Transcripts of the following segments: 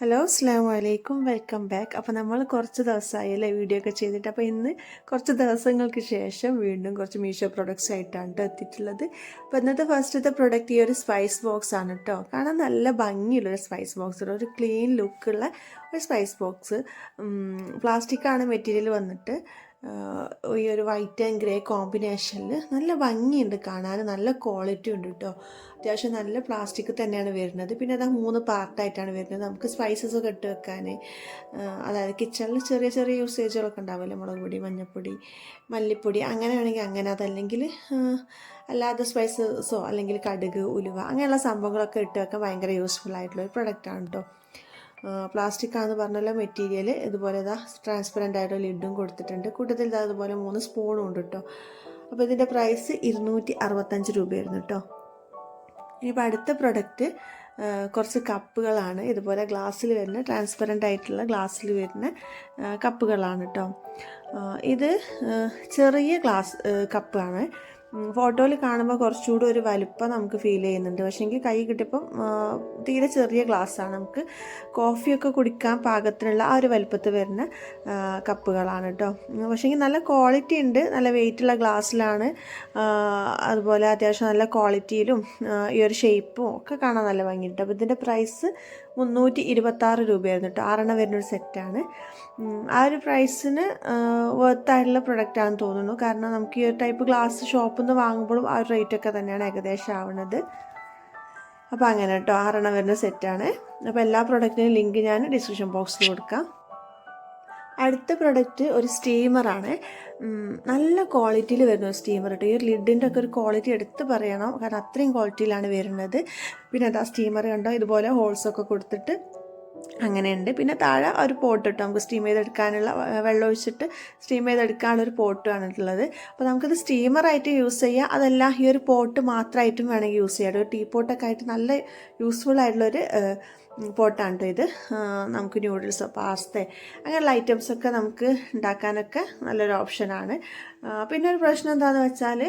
Hello അസ്സലാമു അലൈക്കും welcome back. അപ്പോൾ നമ്മൾ കുറച്ച് ദിവസമായല്ലേ വീഡിയോ ഒക്കെ ചെയ്തിട്ട്. അപ്പോൾ ഇന്ന് കുറച്ച് ദിവസങ്ങൾക്ക് ശേഷം വീണ്ടും കുറച്ച് മീഷോ പ്രൊഡക്ട്സ് ആയിട്ടാണ് കേട്ടോ എത്തിയിട്ടുള്ളത്. അപ്പോൾ ഇന്നത്തെ ഫസ്റ്റത്തെ പ്രൊഡക്റ്റ് ഈ ഒരു സ്പൈസ് ബോക്സ് ആണ് കേട്ടോ. കാണാൻ നല്ല ഭംഗിയുള്ളൊരു സ്പൈസ് ബോക്സ്, ഒരു ക്ലീൻ ലുക്കുള്ള ഒരു സ്പൈസ് ബോക്സ്. പ്ലാസ്റ്റിക്കാണ് മെറ്റീരിയൽ വന്നിട്ട്. ഈ ഒരു വൈറ്റ് ആൻഡ് ഗ്രേ കോമ്പിനേഷനിൽ നല്ല ഭംഗിയുണ്ട് കാണാൻ, നല്ല ക്വാളിറ്റി ഉണ്ട് കേട്ടോ. അത്യാവശ്യം നല്ല പ്ലാസ്റ്റിക് തന്നെയാണ് വരുന്നത്. പിന്നെ അത് 3 പാർട്ടായിട്ടാണ് വരുന്നത്. നമുക്ക് സ്പൈസസ് ഒക്കെ ഇട്ട് വെക്കാൻ, അതായത് കിച്ചണിൽ ചെറിയ ചെറിയ യൂസേജുകളൊക്കെ ഉണ്ടാവില്ലേ, മുളക് പൊടി, മഞ്ഞൾപ്പൊടി, മല്ലിപ്പൊടി, അങ്ങനെ ആണെങ്കിൽ അങ്ങനെ, അതല്ലെങ്കിൽ അല്ലാതെ സ്പൈസസോ അല്ലെങ്കിൽ കടുക്, ഉലുവ, അങ്ങനെയുള്ള സംഭവങ്ങളൊക്കെ ഇട്ട് വെക്കാൻ ഭയങ്കര യൂസ്ഫുൾ ആയിട്ടുള്ള ഒരു പ്രൊഡക്റ്റാണ് കേട്ടോ. പ്ലാസ്റ്റിക് ആണെന്ന് പറഞ്ഞല്ലോ മെറ്റീരിയൽ. ഇതുപോലെ ഇതാ ട്രാൻസ്പെറൻ്റ് ആയിട്ട് ലിഡും കൊടുത്തിട്ടുണ്ട്. കൂട്ടത്തിൽ ഇതാ അതുപോലെ 3 സ്പൂണും ഉണ്ട് കേട്ടോ. അപ്പോൾ ഇതിൻ്റെ പ്രൈസ് 265 രൂപയായിരുന്നു കേട്ടോ. ഇനിയിപ്പോൾ അടുത്ത പ്രൊഡക്റ്റ് കുറച്ച് കപ്പുകളാണ്. ഇതുപോലെ ഗ്ലാസ്സിൽ വരുന്ന ട്രാൻസ്പെറൻ്റ് ആയിട്ടുള്ള ഗ്ലാസ്സിൽ വരുന്ന കപ്പുകളാണ് കേട്ടോ. ഇത് ചെറിയ ഗ്ലാസ് കപ്പാണ്. ഫോട്ടോയിൽ കാണുമ്പോൾ കുറച്ചുകൂടി ഒരു വലുപ്പം നമുക്ക് ഫീൽ ചെയ്യുന്നുണ്ട്. പക്ഷേങ്കിൽ കൈ കിട്ടിയപ്പം തീരെ ചെറിയ ഗ്ലാസ്സാണ്. നമുക്ക് കോഫിയൊക്കെ കുടിക്കാൻ പാകത്തിനുള്ള ആ ഒരു വലുപ്പത്തിൽ വരുന്ന കപ്പുകളാണ് കേട്ടോ. പക്ഷേങ്കിൽ നല്ല ക്വാളിറ്റി ഉണ്ട്, നല്ല വെയിറ്റുള്ള ഗ്ലാസ്സിലാണ്. അതുപോലെ അത്യാവശ്യം നല്ല ക്വാളിറ്റിയിലും ഈ ഒരു ഷേപ്പും ഒക്കെ കാണാൻ നല്ല ഭംഗിയുണ്ട്. അപ്പോൾ ഇതിൻ്റെ പ്രൈസ് 326 രൂപയായിരുന്നു കേട്ടോ. 6 വരുന്നൊരു സെറ്റാണ്. ആ ഒരു പ്രൈസിന് വർത്തായിട്ടുള്ള പ്രൊഡക്റ്റാണെന്ന് തോന്നുന്നു. കാരണം നമുക്ക് ഈ ഒരു ടൈപ്പ് ഗ്ലാസ് ഷോപ്പിൽ നിന്ന് വാങ്ങുമ്പോഴും ആ ഒരു റേറ്റൊക്കെ തന്നെയാണ് ഏകദേശം ആവുന്നത്. അപ്പോൾ അങ്ങനെ കേട്ടോ, 6 വരുന്ന സെറ്റാണ്. അപ്പോൾ എല്ലാ പ്രൊഡക്റ്റിനും ലിങ്ക് ഞാൻ ഡിസ്ക്രിപ്ഷൻ ബോക്സിൽ കൊടുക്കാം. അടുത്ത പ്രൊഡക്റ്റ് ഒരു സ്റ്റീമറാണ്. നല്ല ക്വാളിറ്റിയിൽ വരുന്ന ഒരു സ്റ്റീമർ കേട്ടോ. ഈ ഒരു ലിഡിൻ്റെ ഒക്കെ ഒരു ക്വാളിറ്റി എടുത്ത് പറയണം, കാരണം അത്രയും ക്വാളിറ്റിയിലാണ് വരുന്നത്. പിന്നെ അതാ സ്റ്റീമർ കണ്ടോ, ഇതുപോലെ ഹോൾസൊക്കെ കൊടുത്തിട്ട് അങ്ങനെയുണ്ട്. പിന്നെ താഴെ ഒരു പോട്ട് ഇട്ടോ, നമുക്ക് സ്റ്റീം ചെയ്തെടുക്കാനുള്ള, വെള്ളം ഒഴിച്ചിട്ട് സ്റ്റീം ചെയ്തെടുക്കാനുള്ളൊരു പോട്ടുമാണ് ഉള്ളത്. അപ്പോൾ നമുക്കിത് സ്റ്റീമറായിട്ട് യൂസ് ചെയ്യാം, അതല്ല ഈ ഒരു പോട്ട് മാത്രമായിട്ടും വേണമെങ്കിൽ യൂസ് ചെയ്യാം. ഒരു ടീ പോട്ടൊക്കെ ആയിട്ട് നല്ല യൂസ്ഫുൾ ആയിട്ടുള്ളൊരു പോട്ടാണ് കേട്ടോ ഇത്. നമുക്ക് ന്യൂഡിൽസോ പാസ്ത അങ്ങനെയുള്ള ഐറ്റംസൊക്കെ നമുക്ക് ഉണ്ടാക്കാനൊക്കെ നല്ലൊരു ഓപ്ഷനാണ്. പിന്നെ ഒരു പ്രശ്നം എന്താണെന്ന് വെച്ചാൽ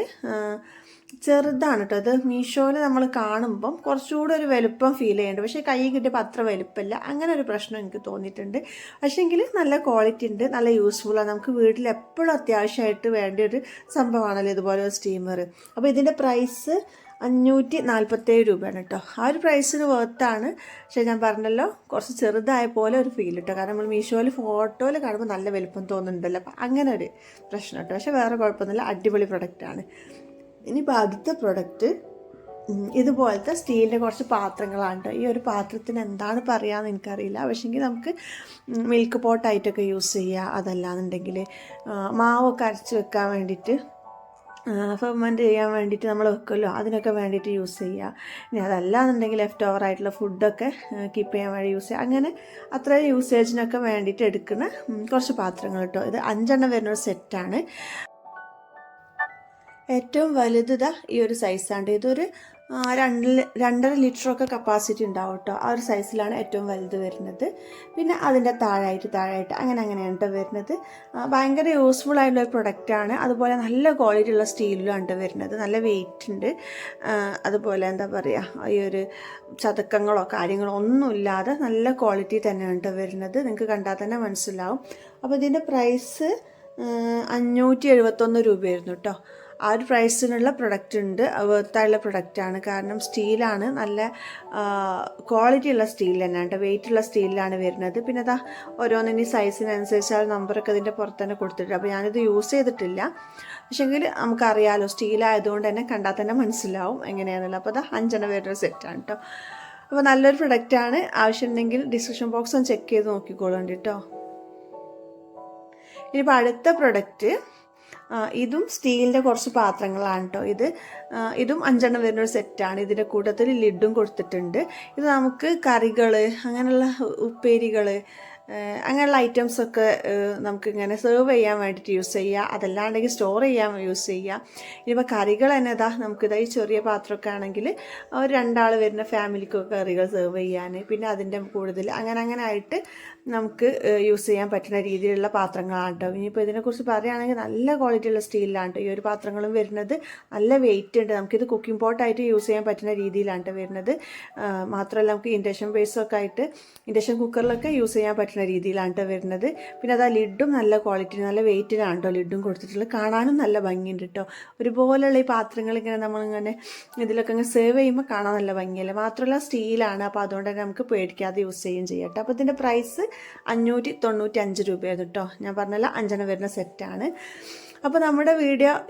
ചെറുതാണ് കേട്ടോ. അത് മീഷോയിൽ നമ്മൾ കാണുമ്പം കുറച്ചുകൂടെ ഒരു വലുപ്പം ഫീൽ ചെയ്യുന്നുണ്ട്, പക്ഷേ കൈ കിട്ടിയപ്പോൾ അത്ര വലുപ്പമില്ല. അങ്ങനെ ഒരു പ്രശ്നം എനിക്ക് തോന്നിയിട്ടുണ്ട്. പക്ഷേങ്കിൽ നല്ല ക്വാളിറ്റി ഉണ്ട്, നല്ല യൂസ്ഫുള്ളാണ്. നമുക്ക് വീട്ടിൽ എപ്പോഴും അത്യാവശ്യമായിട്ട് വേണ്ട ഒരു സംഭവമാണല്ലോ ഇതുപോലെ ഒരു സ്റ്റീമർ. അപ്പോൾ ഇതിൻ്റെ പ്രൈസ് 547 രൂപയാണ് കേട്ടോ. ആ ഒരു പ്രൈസിന് വർത്താണ്. പക്ഷേ ഞാൻ പറഞ്ഞല്ലോ, കുറച്ച് ചെറുതായ പോലെ ഒരു ഫീൽ കേട്ടോ. കാരണം നമ്മൾ മീഷോയിൽ ഫോട്ടോയിൽ കാണുമ്പോൾ നല്ല വലുപ്പം തോന്നുന്നുണ്ടല്ലോ, അപ്പോൾ അങ്ങനെ ഒരു പ്രശ്നം കേട്ടോ. പക്ഷേ വേറെ കുഴപ്പമൊന്നുമില്ല, അടിപൊളി പ്രൊഡക്റ്റാണ്. ഇനിയിപ്പോൾ അടുത്ത പ്രൊഡക്റ്റ് ഇതുപോലത്തെ സ്റ്റീലിൻ്റെ കുറച്ച് പാത്രങ്ങളാണ് കേട്ടോ. ഈ ഒരു പാത്രത്തിന് എന്താണ് പറയുകയെന്ന് എനിക്കറിയില്ല. പക്ഷേങ്കിൽ നമുക്ക് മിൽക്ക് പോട്ടായിട്ടൊക്കെ യൂസ് ചെയ്യുക, അതല്ലാന്നുണ്ടെങ്കിൽ മാവൊക്കെ അരച്ച് വെക്കാൻ വേണ്ടിയിട്ട്, ഫെർമെൻറ്റ് ചെയ്യാൻ വേണ്ടിയിട്ട് നമ്മൾ വെക്കുമല്ലോ, അതിനൊക്കെ വേണ്ടിയിട്ട് യൂസ് ചെയ്യുക. ഇനി അതല്ലാന്നുണ്ടെങ്കിൽ ലെഫ്റ്റ് ഓവർ ആയിട്ടുള്ള ഫുഡൊക്കെ കീപ്പ് ചെയ്യാൻ വേണ്ടി യൂസ് ചെയ്യുക. അങ്ങനെ അത്ര യൂസേജിനൊക്കെ വേണ്ടിയിട്ട് എടുക്കുന്ന കുറച്ച് പാത്രങ്ങൾ കേട്ടോ. ഇത് 5 വരുന്നൊരു സെറ്റാണ്. ഏറ്റവും വലുത് ഈ ഒരു സൈസാണ്. ഇതൊരു 2.5 ലിറ്ററൊക്കെ കപ്പാസിറ്റി ഉണ്ടാവും കേട്ടോ. ആ ഒരു സൈസിലാണ് ഏറ്റവും വലുത് വരുന്നത്. പിന്നെ അതിൻ്റെ താഴായിട്ട് അങ്ങനെയാണ് കേട്ടോ വരുന്നത്. ഭയങ്കര യൂസ്ഫുൾ ആയിട്ടുള്ള ഒരു പ്രൊഡക്റ്റാണ്. അതുപോലെ നല്ല ക്വാളിറ്റി ഉള്ള സ്റ്റീലിലാണ് കേട്ടോ വരുന്നത്. നല്ല വെയിറ്റ് ഉണ്ട്. അതുപോലെ എന്താ പറയുക, ഈ ഒരു ചതക്കങ്ങളോ കാര്യങ്ങളോ ഒന്നുമില്ലാതെ നല്ല ക്വാളിറ്റി തന്നെയാണ് കേട്ടോ വരുന്നത്. നിങ്ങൾക്ക് കണ്ടാൽ തന്നെ മനസ്സിലാവും. അപ്പോൾ ഇതിൻ്റെ പ്രൈസ് 571 രൂപയായിരുന്നു കേട്ടോ. ആ ഒരു പ്രൈസിനുള്ള പ്രൊഡക്റ്റ് ഉണ്ട്, വർത്തായുള്ള പ്രൊഡക്റ്റാണ്. കാരണം സ്റ്റീലാണ്, നല്ല ക്വാളിറ്റി ഉള്ള സ്റ്റീൽ തന്നെയാണ് കേട്ടോ. വെയിറ്റുള്ള സ്റ്റീലിലാണ് വരുന്നത്. പിന്നെ അതാ ഓരോന്നിനും സൈസിനനുസരിച്ച് ആ നമ്പറൊക്കെ ഇതിൻ്റെ പുറത്ത് തന്നെ കൊടുത്തിട്ടുണ്ട്. അപ്പോൾ ഞാനിത് യൂസ് ചെയ്തിട്ടില്ല, പക്ഷേങ്കിൽ നമുക്കറിയാമല്ലോ സ്റ്റീലായതുകൊണ്ട് തന്നെ കണ്ടാൽ തന്നെ മനസ്സിലാവും എങ്ങനെയാണല്ലോ. അപ്പോൾ അതാ 5 വരുന്ന സെറ്റാണ് കേട്ടോ. അപ്പോൾ നല്ലൊരു പ്രൊഡക്റ്റാണ്. ആവശ്യമുണ്ടെങ്കിൽ ഡിസ്ക്രിപ്ഷൻ ബോക്സ് ഒന്ന് ചെക്ക് ചെയ്ത് നോക്കിക്കോളുണ്ട് കേട്ടോ. ഇനിയിപ്പോൾ അടുത്ത പ്രൊഡക്റ്റ് ഇതും സ്റ്റീലിൻ്റെ കുറച്ച് പാത്രങ്ങളാണ് കേട്ടോ. ഇതും 5 വരുന്നൊരു സെറ്റാണ്. ഇതിൻ്റെ കൂട്ടത്തിൽ ലിഡും കൊടുത്തിട്ടുണ്ട്. ഇത് നമുക്ക് കറികൾ, അങ്ങനെയുള്ള ഉപ്പേരികൾ, അങ്ങനെയുള്ള ഐറ്റംസൊക്കെ നമുക്കിങ്ങനെ സെർവ് ചെയ്യാൻ വേണ്ടിയിട്ട് യൂസ് ചെയ്യുക. അതല്ലാണ്ടെങ്കിൽ സ്റ്റോർ ചെയ്യാൻ യൂസ് ചെയ്യുക. ഇനിയിപ്പോൾ കറികൾ തന്നെ നമുക്കിതാ ഈ ചെറിയ പാത്രമൊക്കെ ആണെങ്കിൽ ഒരു 2 ആൾ വരുന്ന ഫാമിലിക്കൊക്കെ കറികൾ സെർവ് ചെയ്യാൻ, പിന്നെ അതിൻ്റെ കൂടുതൽ അങ്ങനെ ആയിട്ട് നമുക്ക് യൂസ് ചെയ്യാൻ പറ്റുന്ന രീതിയിലുള്ള പാത്രങ്ങളാണ് കേട്ടോ. ഇനിയിപ്പോൾ ഇതിനെക്കുറിച്ച് പറയുകയാണെങ്കിൽ നല്ല ക്വാളിറ്റിയുള്ള സ്റ്റീലിലാണ് കേട്ടോ ഈ ഒരു പാത്രങ്ങളും വരുന്നത്. നല്ല വെയിറ്റ് ഉണ്ട്. നമുക്കിത് കുക്കിംഗ് പോട്ടായിട്ട് യൂസ് ചെയ്യാൻ പറ്റുന്ന രീതിയിലാണ് കേട്ടോ വരുന്നത്. മാത്രമല്ല നമുക്ക് ഇൻഡക്ഷൻ ബേസൊക്കെ ആയിട്ട് ഇൻഡക്ഷൻ കുക്കറിലൊക്കെ യൂസ് ചെയ്യാൻ പറ്റുന്ന രീതിയിലാണ് കേട്ടോ വരുന്നത്. പിന്നെ അതാ ലിഡും നല്ല ക്വാളിറ്റി നല്ല വെയിറ്റിലാണ് കേട്ടോ ലിഡും കൊടുത്തിട്ടുള്ളത്. കാണാനും നല്ല ഭംഗിയുണ്ട് കേട്ടോ. ഒരുപോലെയുള്ള ഈ പാത്രങ്ങൾ ഇങ്ങനെ നമ്മളിങ്ങനെ ഇതിലൊക്കെ ഇങ്ങനെ സെർവ് ചെയ്യുമ്പോൾ കാണാൻ നല്ല ഭംഗിയല്ലേ. മാത്രമല്ല സ്റ്റീലാണ്, അപ്പോൾ അതുകൊണ്ട് തന്നെ നമുക്ക് പേടിക്കാതെ യൂസ് ചെയ്യുകയും ചെയ്യാം കേട്ടോ. അപ്പോൾ ഇതിൻ്റെ പ്രൈസ് 595 രൂപയായിരുന്നു കേട്ടോ. ഞാൻ പറഞ്ഞല്ലോ 5 വരുന്ന സെറ്റാണ്. അപ്പോൾ നമ്മുടെ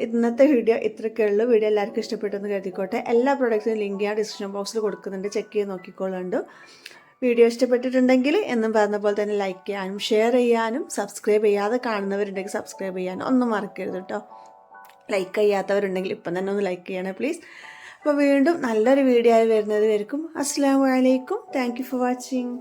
ഇന്നത്തെ വീഡിയോ ഇത്രയൊക്കെ ഉള്ളൂ. വീഡിയോ എല്ലാവർക്കും ഇഷ്ടപ്പെട്ടെന്ന് കരുതിക്കോട്ടെ. എല്ലാ പ്രൊഡക്റ്റ്സിനും ലിങ്ക് ഞാൻ ഡിസ്ക്രിപ്ഷൻ ബോക്സിൽ കൊടുക്കുന്നുണ്ട്, ചെക്ക് ചെയ്ത് നോക്കിക്കോളുണ്ട്. വീഡിയോ ഇഷ്ടപ്പെട്ടിട്ടുണ്ടെങ്കിൽ എന്നും പറഞ്ഞ പോലെ തന്നെ ലൈക്ക് ചെയ്യാനും ഷെയർ ചെയ്യാനും സബ്സ്ക്രൈബ് ചെയ്യാതെ കാണുന്നവരുണ്ടെങ്കിൽ സബ്സ്ക്രൈബ് ചെയ്യാനും ഒന്നും മറക്കരുത് കേട്ടോ. ലൈക്ക് ചെയ്യാത്തവരുണ്ടെങ്കിൽ ഇപ്പം തന്നെ ഒന്ന് ലൈക്ക് ചെയ്യണേ പ്ലീസ്. അപ്പോൾ വീണ്ടും നല്ലൊരു വീഡിയോ ആയി വരുന്നത് വരെക്കും അസ്സലാമു അലൈക്കും. Thank you for watching.